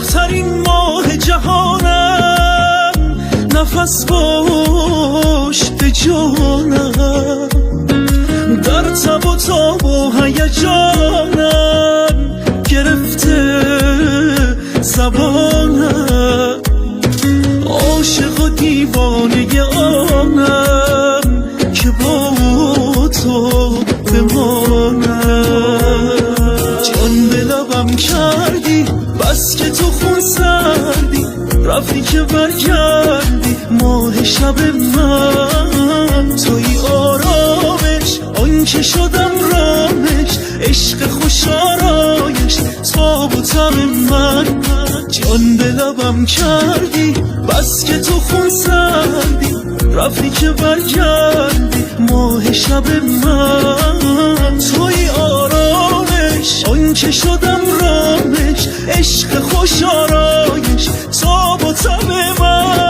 ماه ترین ماه جهانم، نفس پشت جانم، در تب و تاب و هیجانم گرفته زبانم، عاشق و دیوانه آنم که با تو بمانم. جان به لبم کردی بس که تو خون سردی، رفتی که برگردی ماه شب من. توی آرامش آن که شدم رامش، عشق خوش آرایش تاب و تب من. جان به لبم کردی بس که تو خون سردی، رفتی که برگردی ماه شب من. توی آرامش آن که شدم رامش، عشق خوش آرایش تاب و تب من.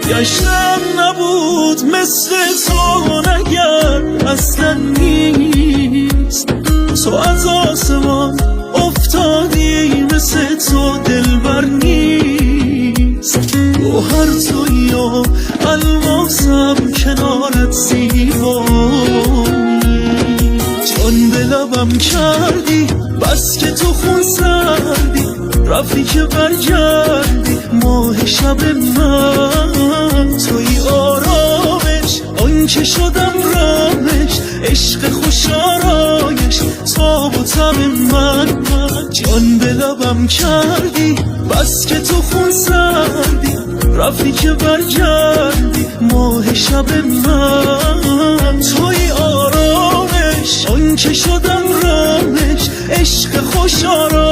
گشتم نبود مثل تو نگر اصلا نیست، تو از آسمان افتادی مثل تو دلبر نیست. گوهر تویی و الماسم کنارت زیبایی، جان به لبم کردی بس که تو خون سردی، رفتی که برگردی ماه شب من. توی آرامش آن که شدم رامش، عشق خوش آرایش تاب و تب من. جان به لبم کردی بس که تو خون سردی، رفتی که برگردی ماه شب من. توی آرامش آن که شدم رامش، عشق خوش آرایش